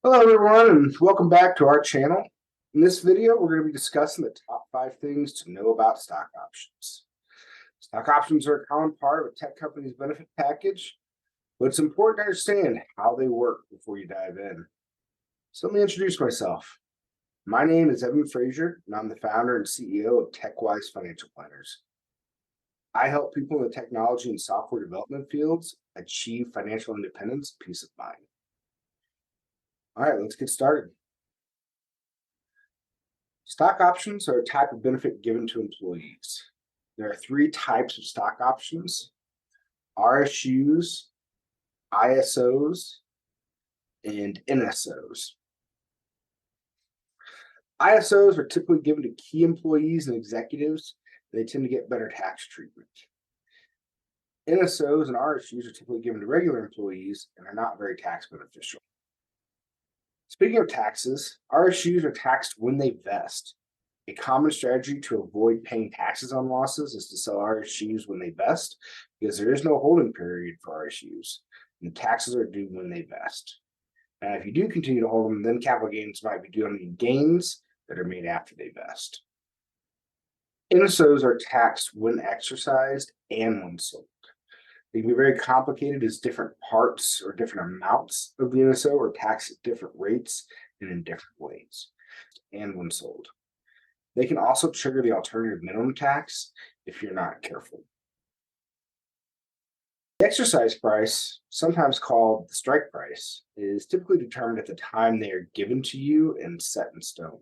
Hello everyone and welcome back to our channel. In this video, we're going to be discussing the top 5 things to know about stock options. Stock options are a common part of a tech company's benefit package, but it's important to understand how they work before you dive in. So let me introduce myself. My name is Evan Frazier, and I'm the founder and CEO of TechWise Financial Planners. I help people in the technology and software development fields achieve financial independence and peace of mind. All right, let's get started. Stock options are a type of benefit given to employees. There are 3 types of stock options: RSUs, ISOs, and NSOs. ISOs are typically given to key employees and executives, and they tend to get better tax treatment. NSOs and RSUs are typically given to regular employees and are not very tax beneficial. Speaking of taxes, RSUs are taxed when they vest. A common strategy to avoid paying taxes on losses is to sell RSUs when they vest, because there is no holding period for RSUs, and taxes are due when they vest. Now, if you do continue to hold them, then capital gains might be due on any gains that are made after they vest. NSOs are taxed when exercised and when sold. They can be very complicated, as different parts or different amounts of the NSO are taxed at different rates and in different ways, and when sold. They can also trigger the alternative minimum tax if you're not careful. The exercise price, sometimes called the strike price, is typically determined at the time they are given to you and set in stone.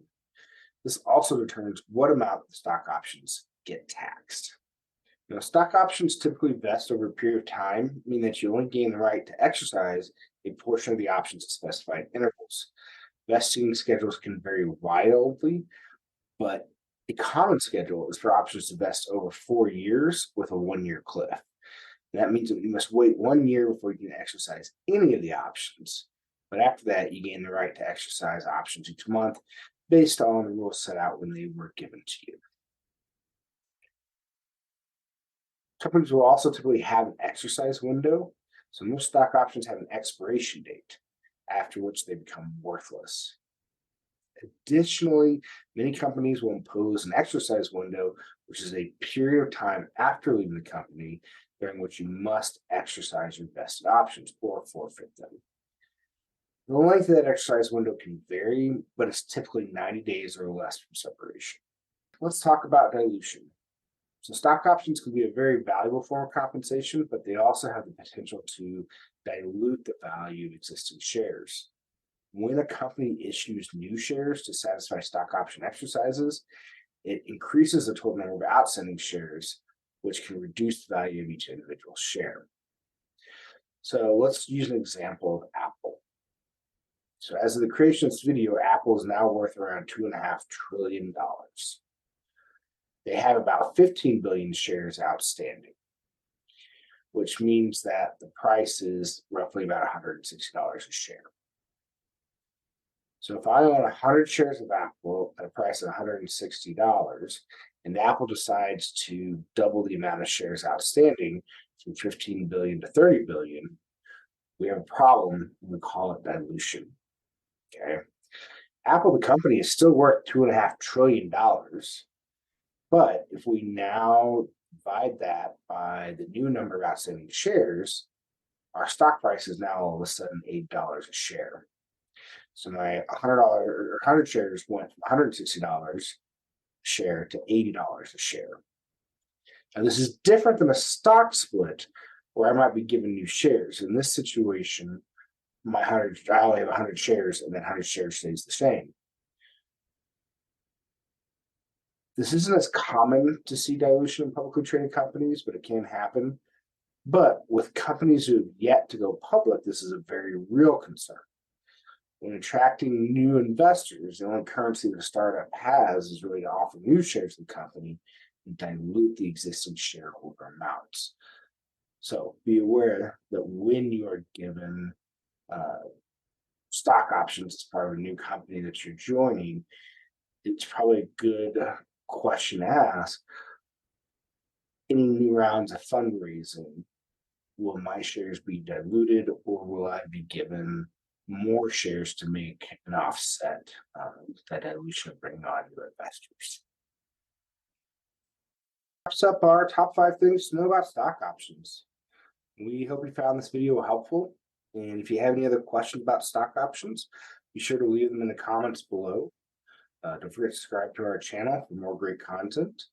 This also determines what amount of the stock options get taxed. Now, stock options typically vest over a period of time, meaning that you only gain the right to exercise a portion of the options at specified intervals. Vesting schedules can vary wildly, but a common schedule is for options to vest over 4 years with a 1-year cliff. And that means that you must wait 1 year before you can exercise any of the options. But after that, you gain the right to exercise options each month based on the rules set out when they were given to you. Companies will also typically have an exercise window, so most stock options have an expiration date, after which they become worthless. Additionally, many companies will impose an exercise window, which is a period of time after leaving the company during which you must exercise your vested options or forfeit them. The length of that exercise window can vary, but it's typically 90 days or less from separation. Let's talk about dilution. So stock options can be a very valuable form of compensation, but they also have the potential to dilute the value of existing shares. When a company issues new shares to satisfy stock option exercises, it increases the total number of outstanding shares, which can reduce the value of each individual share. So let's use an example of Apple. So as of the creation of this video, Apple is now worth around $2.5 trillion. They have about 15 billion shares outstanding, which means that the price is roughly about $160 a share. So if I own 100 shares of Apple at a price of $160, and Apple decides to double the amount of shares outstanding from 15 billion to 30 billion, we have a problem, and we call it dilution. Okay. Apple, the company, is still worth $2.5 trillion. But if we now divide that by the new number of outstanding shares, our stock price is now all of a sudden $8 a share. So my $100 shares went from $160 a share to $80 a share. Now, this is different than a stock split where I might be given new shares. In this situation, I only have 100 shares, and that 100 shares stays the same. This isn't as common to see dilution in publicly traded companies, but it can happen. But with companies who have yet to go public, this is a very real concern. When attracting new investors, the only currency the startup has is really to offer new shares to the company and dilute the existing shareholder amounts. So be aware that when you are given stock options as part of a new company that you're joining, it's probably a good question to ask: any new rounds of fundraising, will my shares be diluted, or will I be given more shares to make an offset that dilution of bringing on new investors. Wraps up our top 5 things to know about stock options. We hope you found this video helpful. And if you have any other questions about stock options, be sure to leave them in the comments below. Don't forget to subscribe to our channel for more great content.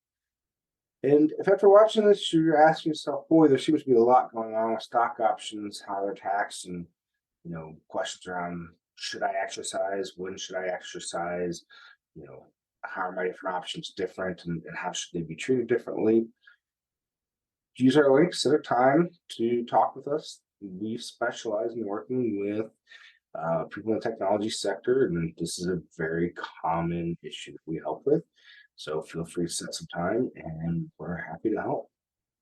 And if after watching this, you're asking yourself, boy, there seems to be a lot going on with stock options, how they're taxed, and questions around should I exercise, when should I exercise, how are my different options different, and how should they be treated differently? Use our links at a time to talk with us. We specialize in working with people in the technology sector, and this is a very common issue that we help with. So feel free to set some time, and we're happy to help.